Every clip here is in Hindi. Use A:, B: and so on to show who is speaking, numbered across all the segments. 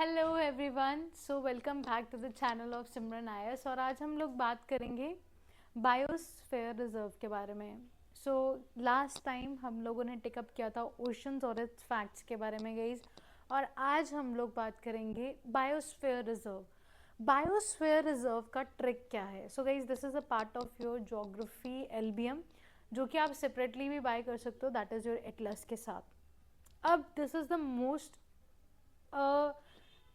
A: Hello everyone, so welcome back to the channel of Simran आयस। और आज हम लोग बात करेंगे बायोस्फीयर रिजर्व के बारे में। सो लास्ट टाइम हम लोगों ने टिकअप किया था ओशंस और इट्स फैक्ट्स के बारे में गाइस, और आज हम लोग बात करेंगे बायोस्फीयर रिजर्व। बायोस्फीयर रिजर्व का ट्रिक क्या है? So guys, this is a part of your geography LBM, जो कि आप सेपरेटली भी बाय कर सकते हो, दैट इज़ योर एटलस के साथ। अब this is the most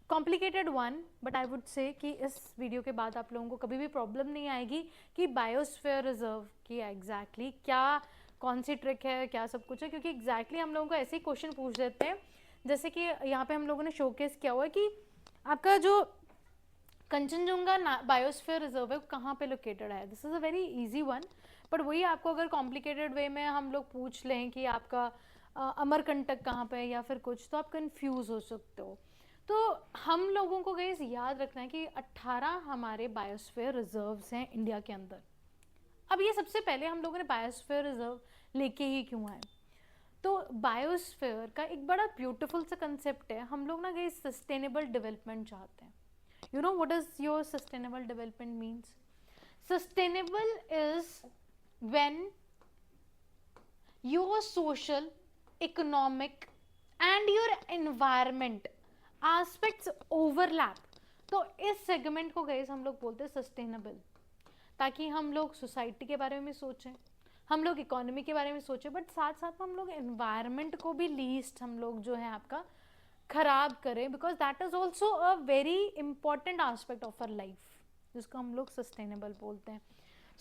A: complicated one, but I would say कि इस वीडियो के बाद आप लोगों को कभी भी प्रॉब्लम नहीं आएगी कि बायोस्फीयर रिजर्व की एग्जैक्टली क्या, कौन सी ट्रिक है, क्या सब कुछ है, क्योंकि एग्जैक्टली हम लोगों को ऐसे ही क्वेश्चन पूछ देते हैं। जैसे कि यहाँ पे हम लोगों ने शोकेस किया हुआ है कि आपका जो कंचनजुंगा बायोस्फीयर रिजर्व है वो कहाँ पे लोकेटेड है। This is a very easy one, but वही आपको अगर कॉम्प्लिकेटेड वे में हम लोग पूछ लें कि आपका अमरकंटक कहाँ पे है या फिर कुछ, तो आप कंफ्यूज हो सकते हो। तो हम लोगों को गाइस याद रखना है कि 18 हमारे बायोस्फीयर रिजर्व्स हैं इंडिया के अंदर। अब ये सबसे पहले हम लोगों ने बायोस्फीयर रिजर्व लेके ही क्यों आए? तो बायोस्फीयर का एक बड़ा ब्यूटीफुल सा कंसेप्ट है। हम लोग ना गाइस सस्टेनेबल डेवलपमेंट चाहते हैं। You know what does your sustainable development means? Sustainable is when your social, economic and your environment aspects overlap. तो इस सेगमेंट को गाइस हम लोग बोलते हैं सस्टेनेबल, ताकि हम लोग सोसाइटी के बारे में सोचें, हम लोग इकोनॉमी के बारे में सोचें, बट साथ साथ हम लोग एनवायरनमेंट को भी लीस्ट हम लोग जो है आपका खराब करें, because that is also a very important aspect of our life, जिसको हम लोग सस्टेनेबल बोलते हैं।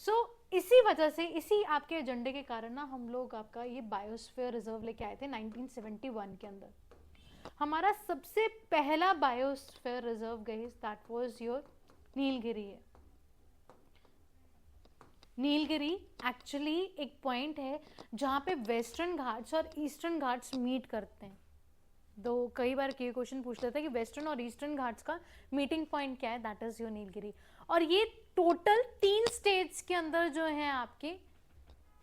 A: सो इसी वजह से, इसी आपके एजेंडे के कारण ना हम लोग आपका ये बायोस्फीयर रिजर्व लेके आए थे 1971 के अंदर। हमारा सबसे पहला biosphere reserve guys that was your Nilgiri है। नीलगिरी एक्चुअली एक पॉइंट है जहाँ पे वेस्टर्न घाट्स और ईस्टर्न घाट्स मीट करते हैं। दो कई बार ये क्वेश्चन पूछ लेते हैं कि वेस्टर्न और ईस्टर्न घाट्स का मीटिंग पॉइंट क्या है, दैट इज योर नीलगिरी। और ये टोटल 3 स्टेट्स के अंदर जो है आपके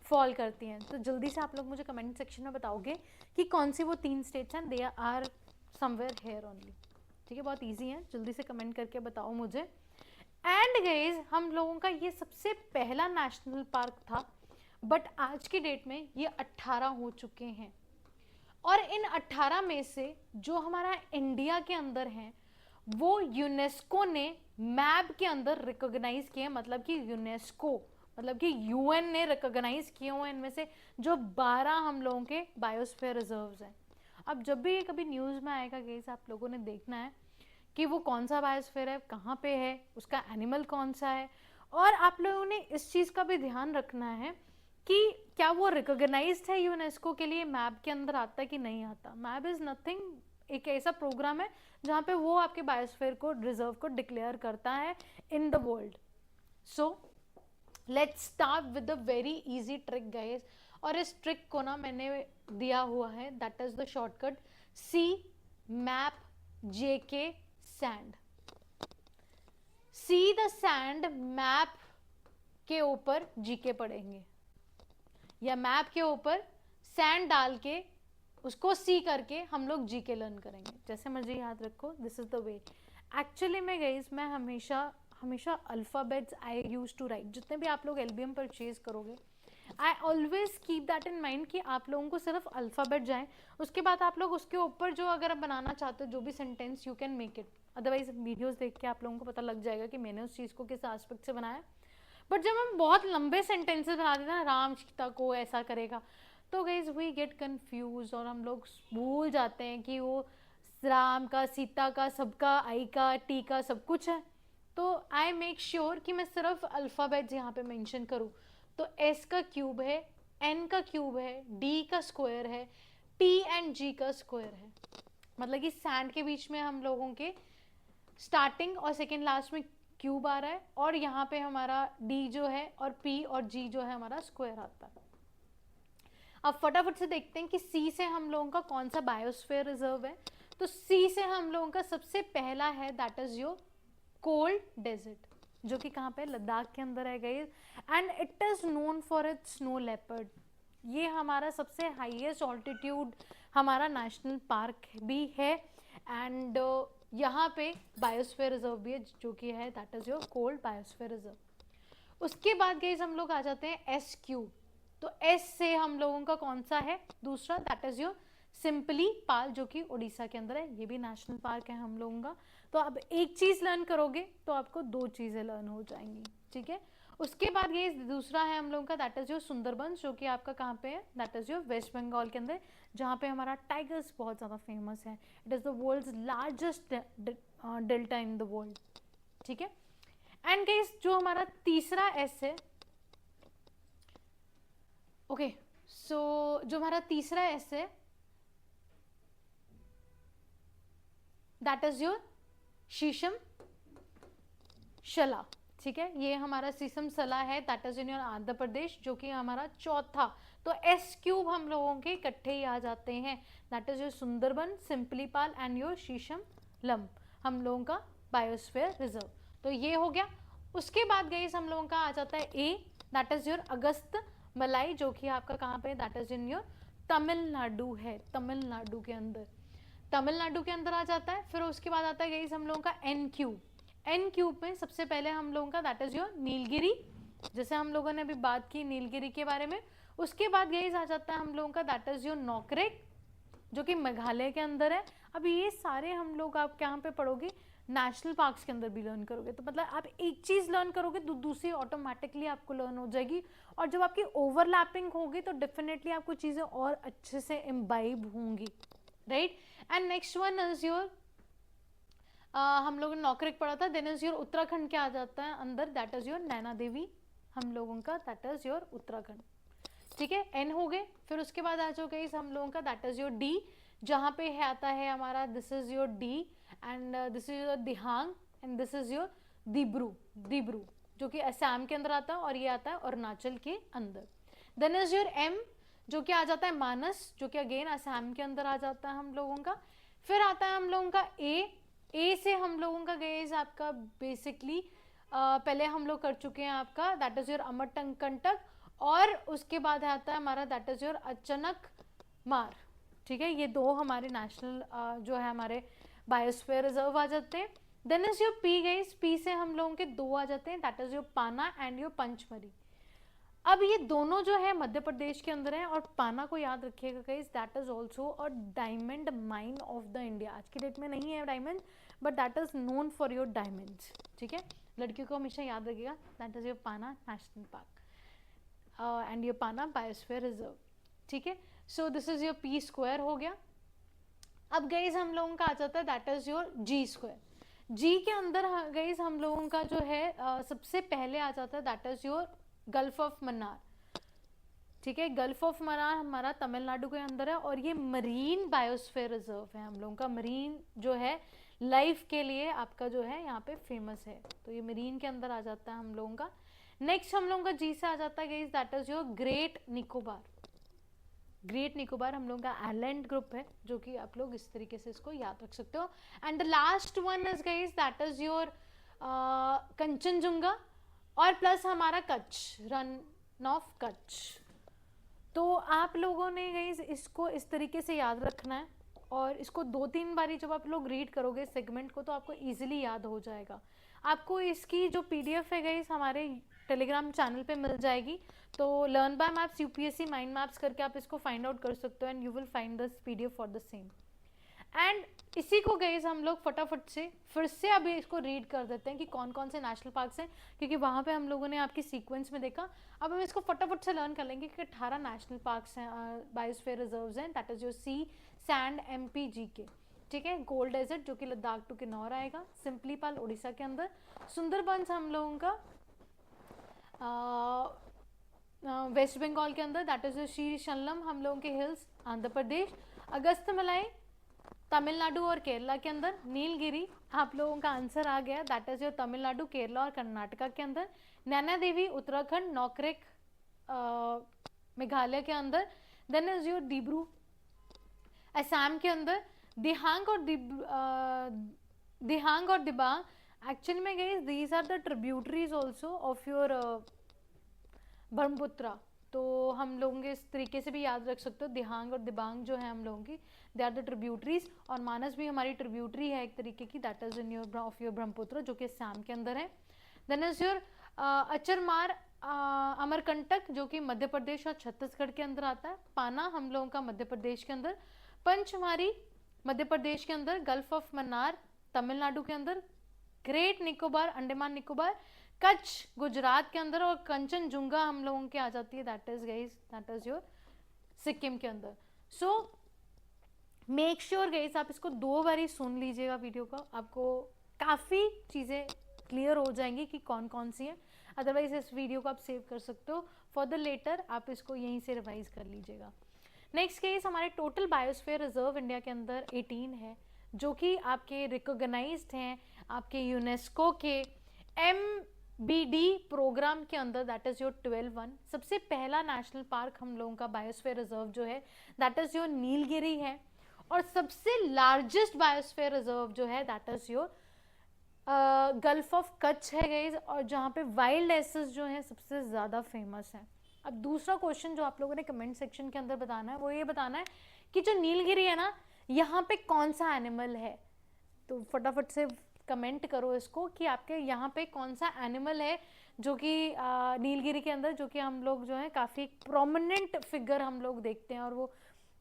A: फॉल करती हैं। तो जल्दी से आप लोग मुझे कमेंट सेक्शन में बताओगे कि कौन सी वो 3 स्टेट्स हैं। They are somewhere here only. ठीक है, बहुत ईजी है, जल्दी से कमेंट करके बताओ मुझे। एंड गाइज, हम लोगों का ये सबसे पहला नेशनल पार्क था, बट आज की डेट में ये 18 हो चुके हैं। और इन 18 में से जो हमारा इंडिया के अंदर हैं वो यूनेस्को ने मैप के अंदर रिकॉग्नाइज किए, मतलब कि यूनेस्को मतलब कि यूएन ने रिकॉग्नाइज किए हुए इनमें से जो 12 हम लोगों के बायोस्फीयर रिजर्व्स हैं। अब जब भी ये कभी न्यूज़ में आएगा गाइस, आप लोगों ने देखना है कि वो कौन सा बायोस्फीयर है, कहाँ पे है, उसका एनिमल कौन सा है। और आप लोगों ने इस चीज़ का भी ध्यान रखना है कि क्या वो रिकॉग्नाइज्ड है यूनेस्को के लिए, मैप के अंदर आता है कि नहीं आता। मैप इज़ नथिंग, एक ऐसा प्रोग्राम है जहाँ पे वो आपके बायोस्फीयर को, रिजर्व को डिक्लेयर करता है in the world. So let's start with the very easy trick guys. और इस ट्रिक को ना मैंने दिया हुआ है, that is the shortcut C map JK sand. See the sand map के ऊपर जीके पढ़ेंगे, या मैप के ऊपर सैंड डाल के उसको सी करके हम लोग जीके लर्न करेंगे। जैसे मर्जी याद रखो, this is the way. Actually में गाइस, मैं हमेशा हमेशा alphabets I use to write. जितने भी आप लोग एलबीएम परचेज करोगे, I always keep that in mind कि आप लोगों को सिर्फ अल्फ़ाबेट जाए, उसके बाद आप लोग उसके ऊपर जो अगर आप बनाना चाहते हो जो भी sentence, you can make it. Otherwise videos देख के आप लोगों को पता लग जाएगा कि मैंने उस चीज़ को किस एस्पेक्ट से बनाया। बट जब हम बहुत लंबे सेंटेंसेस बना देते हैं ना, राम सीता को ऐसा करेगा, तो गाइज वी गेट कंफ्यूज और हम लोग भूल जाते हैं कि वो राम का, सीता का, सबका, आई का, टी का सब कुछ है। तो आई मेक श्योर कि मैं सिर्फ अल्फ़ाबेट्स यहाँ पे मेंशन करूँ। तो एस का क्यूब है, एन का क्यूब है, डी का स्क्वायर है, टी एंड जी का स्क्वायर है। मतलब कि सैंड के बीच में हम लोगों के स्टार्टिंग और सेकेंड लास्ट में क्यूब आ रहा है, और यहाँ पे हमारा डी जो है और पी और जी जो है हमारा स्क्वायर आता है। अब फटाफट से देखते हैं कि सी से हम लोगों का कौन सा बायोस्फीयर रिजर्व है। तो सी से हम लोगों का सबसे पहला है that is your cold desert, जो कि कहाँ पे, लद्दाख के अंदर है guys. And it is known for its snow leopard. ये हमारा सबसे हाईएस्ट ऑल्टीट्यूड हमारा नेशनल पार्क भी है। एंड यहाँ पे बायोस्फीयर रिजर्व भी है जो कि है that is your cold biosphere reserve. उसके बाद गाइस हम लोग आ जाते हैं एस क्यू। तो एस से हम लोगों का कौन सा है दूसरा, दैट इज योर सिंपली पाल जो कि उड़ीसा के अंदर है, ये भी नेशनल पार्क है हम लोगों का। तो अब एक चीज लर्न करोगे तो आपको दो चीजें लर्न हो जाएंगी, ठीक है। उसके बाद ये दूसरा है हम लोगों का दैट इज योर सुंदरबन जो कि आपका कहाँ पे है, that is your West Bengal के अंदर, जहाँ पे हमारा टाइगर्स बहुत ज़्यादा फेमस है। It is the world's largest delta in the world, ठीक है। एंड गाइस जो हमारा तीसरा एस है, ओके सो जो हमारा तीसरा एस है दैट इज योर शीशम शला, ठीक है। ये हमारा शीशम शला है that is in your Andhra Pradesh जो कि हमारा चौथा। तो एस क्यूब हम लोगों के इकट्ठे ही आ जाते हैं, that is your Sundarban, Similipal and your शीशम लम हम लोगों का बायोस्फीयर रिजर्व। तो ये हो गया। उसके बाद गई हम लोगों का आ जाता है ए, दैट इज योर अगस्त मलाई जो कि आपका कहाँ पे, that is in your Tamil Nadu है, तमिलनाडु के अंदर, तमिलनाडु के अंदर आ जाता है। फिर उसके बाद आता है गई हम लोगों का एन क्यूब। एन क्यूब में सबसे पहले हम लोगों का दैट इज योर नीलगिरी, जैसे हम लोगों ने अभी बात की नीलगिरी के बारे में। उसके बाद गई आ जाता है हम लोगों का दैट इज योर नोकरेक जो कि मेघालय के अंदर है। अब ये सारे हम लोग आप कहाँ पे पढ़ोगे, नेशनल पार्क्स के अंदर भी लर्न करोगे। तो मतलब आप एक चीज लर्न करोगे तो दूसरी ऑटोमेटिकली आपको लर्न हो जाएगी, और जब आपकी ओवरलैपिंग होगी तो डेफिनेटली आपको चीजें और अच्छे से इम्बाइब होंगी, right. And next one is your हम लोगों ने नौकरिक पढ़ा था, देन इज योर उत्तराखंड क्या आ जाता है अंदर, that is your Naina Devi हम लोगों का, दैट इज योर उत्तराखंड, ठीक है। एन हो गए। फिर उसके बाद आ जाओ गाइस हम लोगों का दैट इज योर डी, जहाँ पे है आता है हमारा this is your D and this is your Dihang and this is your Dibru, Dibru जो कि असम के अंदर आता है और ये आता है अरुणाचल के अंदर। देन इज योर एम जो कि आ जाता है मानस जो कि अगेन असम के अंदर आ जाता है हम लोगों का। फिर आता है हम लोगों का ए से हम लोगों का गाइस आपका बेसिकली पहले हम लोग कर चुके हैं आपका दैट इज योर अमरकंटक, और उसके बाद आता है हमारा दैट इज योर अचानक मार, ठीक है। ये दो हमारे नेशनल जो है हमारे बायोस्फीयर रिजर्व आ जाते हैं। Then is your P guys, P से हम लोगों के दो आ जाते हैं that is your Panna and your Pachmarhi. अब ये दोनों जो है मध्य प्रदेश के अंदर है, और पाना को याद रखिएगा guys that is also a diamond mine of the India. आज की डेट में नहीं है diamond but that is known for your diamonds, ठीक है। लड़कियों को हमेशा याद रखिएगा दैट इज योर पाना नेशनल पार्क एंड योर पाना बायोस्फीयर रिजर्व, ठीक है। So this is your P square हो गया। अब गाइस हम लोगों का आ जाता है that is your G square. G के अंदर गाइस हम लोगों का जो है सबसे पहले आ जाता है that is your gulf of Mannar, ठीक है। गल्फ ऑफ मन्नार हमारा तमिलनाडु के अंदर है, और ये मरीन बायोस्फीयर रिजर्व है हम लोगों का, मरीन जो है लाइफ के लिए आपका जो है यहाँ पे फेमस है, तो ये मरीन के अंदर आ जाता है हम लोगों का। नेक्स्ट हम लोगों का जी से आ जाता है guys that is your great Nicobar. Great Nicobar हम लोगों का आइलैंड ग्रुप है जो कि आप लोग इस तरीके से इसको याद रख सकते हो। And the last one is guys that is your Kanchenjunga और प्लस हमारा कच्छ, रन ऑफ कच्छ। तो आप लोगों ने गाइस इसको इस तरीके से याद रखना है, और इसको 2-3 बारी जब आप लोग रीड करोगे सेगमेंट को तो आपको इजीली याद हो जाएगा। आपको इसकी जो पीडीएफ है गाइस हमारे टेलीग्राम चैनल पे मिल जाएगी, तो learn by maps UPSC mind maps करके आप इसको फाइंड आउट कर सकते हो and you will find this PDF for the same. And इसी को गाइस हम लोग फटाफट से फिर से अभी इसको रीड कर देते हैं कि कौन कौन से नेशनल पार्क्स हैं, क्योंकि वहाँ पे हम लोगों ने आपकी सीक्वेंस में देखा। अब हम इसको फटाफट से लर्न कर लेंगे कि 18 नेशनल पार्क्स हैं, बायोस्फीयर रिजर्व्स हैं, दैट इज योर सी सैंड एमपी जी के, ठीक है। गोल्ड डेजर्ट जो कि लद्दाख टू किन्नौर आएगा, सिंपलीपाल उड़ीसा के अंदर, सुंदरबंस हम लोगों का वेस्ट बंगाल के अंदर, दैट इज योर श्री शल्लम हम लोगों के हिल्स आंध्र प्रदेश, अगस्त मलाई तमिलनाडु और केरला के अंदर, नीलगिरी आप लोगों का आंसर आ गया that is your Tamil Nadu Kerala और कर्नाटका के अंदर, नैना देवी उत्तराखंड नौकरेक मेघालय के अंदर, then is your Dibru Assam के अंदर, दिहांग और दिबांग एक्चुअली में guys these are the tributaries also of your Brahmaputra, तो हम लोग इस तरीके से भी याद रख सकते हो, दिहांग और दिबांग जो है हम लोगों की, दे आर द ट्रिब्यूटरीज, और मानस भी हमारी ट्रिब्यूटरी है एक तरीके की, that is in your of your Brahmaputra, जो कि असम के अंदर है। देन इज योर अचरमार अमरकंटक, जो कि मध्य प्रदेश और छत्तीसगढ़ के अंदर आता है। पाना हम लोगों का मध्य प्रदेश के अंदर, पंचमारी मध्य प्रदेश के अंदर, गल्फ ऑफ मन्नार तमिलनाडु के अंदर, ग्रेट निकोबार अंडमान निकोबार कच्छ गुजरात के अंदर, और कंचनजुंगा हम लोगों के आ जाती है, that is guys that is your Sikkim के अंदर। सो मेक श्योर गाइस आप इसको 2 बार ही सुन लीजिएगा वीडियो का, आपको काफ़ी चीज़ें क्लियर हो जाएंगी कि कौन कौन सी है। अदरवाइज इस वीडियो को आप सेव कर सकते हो फॉर द लेटर, आप इसको यहीं से रिवाइज कर लीजिएगा। नेक्स्ट केस हमारे टोटल बायोस्फीयर रिजर्व इंडिया के अंदर 18 है, जो कि आपके रिकॉग्नाइज्ड हैं आपके यूनेस्को के MBD प्रोग्राम के अंदर, दैट इज योर 12 सबसे पहला नेशनल पार्क हम लोगों का बायोस्फीयर रिजर्व जो है दैट इज योर नीलगिरी है, और सबसे लार्जेस्ट बायोस्फीयर रिजर्व जो है that is your gulf of Kutch है गाइज, और जहाँ पे वाइल्ड एसेस जो हैं सबसे ज़्यादा फेमस है। अब दूसरा क्वेश्चन जो आप लोगों ने कमेंट सेक्शन के अंदर बताना है वो ये बताना है कि जो नीलगिरी है ना यहाँ पे कौन सा एनिमल है, तो फटाफट से कमेंट करो इसको कि आपके यहाँ पे कौन सा एनिमल है जो कि नीलगिरी के अंदर, जो कि हम लोग जो है काफ़ी प्रोमिनेंट फिगर हम लोग देखते हैं, और वो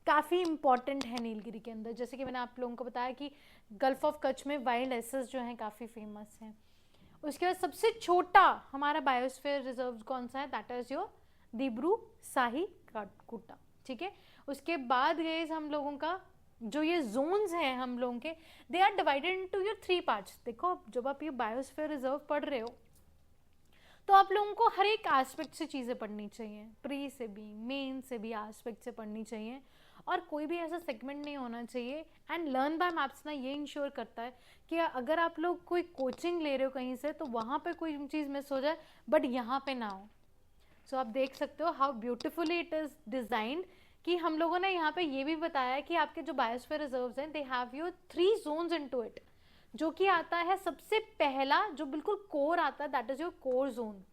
A: काफ़ी इंपॉर्टेंट है नीलगिरी के अंदर। जैसे कि मैंने आप लोगों को बताया कि गल्फ ऑफ कच्छ में वाइल्ड एसेस जो हैं काफ़ी फेमस हैं। उसके बाद सबसे छोटा हमारा बायोस्फीयर रिजर्व कौन सा है, दैट इज योर दिब्रू साही कुटा, ठीक है। उसके बाद गए हम लोगों का जो ये जोन्स हैं हम लोगों के, they are divided into your 3 parts. देखो जब आप ये बायोस्फीयर रिजर्व पढ़ रहे हो तो आप लोगों को हर एक एस्पेक्ट से चीज़ें पढ़नी चाहिए, प्री से भी मेन से भी एस्पेक्ट से पढ़नी चाहिए, और कोई भी ऐसा सेगमेंट नहीं होना चाहिए। एंड लर्न बाय मैप्स ना ये इंश्योर करता है कि अगर आप लोग कोई कोचिंग ले रहे हो कहीं से तो वहाँ पे कोई चीज़ मिस हो जाए बट यहाँ पे ना हो। सो आप देख सकते हो how beautifully it is designed, कि हम लोगों ने यहाँ पे ये भी बताया कि आपके जो बायोस्फीयर रिजर्व्स हैं they have your 3 zones into it, जो कि आता है सबसे पहला जो बिल्कुल कोर आता है that is your core zone,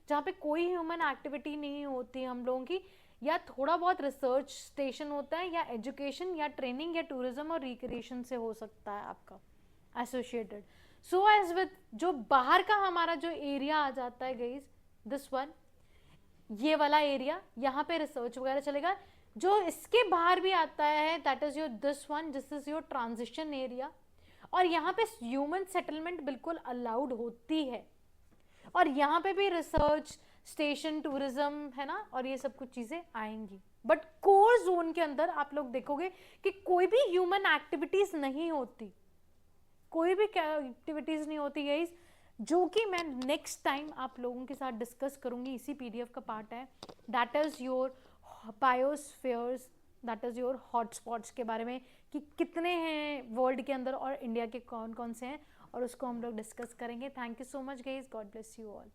A: जहाँ पे कोई ह्यूमन एक्टिविटी नहीं होती हम लोगों की, या थोड़ा बहुत रिसर्च स्टेशन होता है, या एजुकेशन या ट्रेनिंग या टूरिज्म और रिक्रिएशन से हो सकता है आपका एसोसिएटेड। सो एज विद जो बाहर का हमारा जो एरिया आ जाता है गाइज, दिस वन, ये वाला एरिया यहाँ पे रिसर्च वगैरह चलेगा। जो इसके बाहर भी आता है that is your this one, this is your transition area, और यहाँ पे ह्यूमन सेटलमेंट बिल्कुल अलाउड होती है, और यहाँ पे भी रिसर्च स्टेशन टूरिज्म है ना, और ये सब कुछ चीज़ें आएंगी। बट कोर जोन के अंदर आप लोग देखोगे कि कोई भी ह्यूमन एक्टिविटीज नहीं होती, कोई भी एक्टिविटीज नहीं होती गाइस, जो कि मैं नेक्स्ट टाइम आप लोगों के साथ डिस्कस करूंगी, इसी PDF का पार्ट है, that is your biospheres, that is your hotspots के बारे में, कि कितने हैं वर्ल्ड के अंदर और इंडिया के कौन कौन से हैं, और उसको हम लोग डिस्कस करेंगे। Thank you so much guys, God bless you all.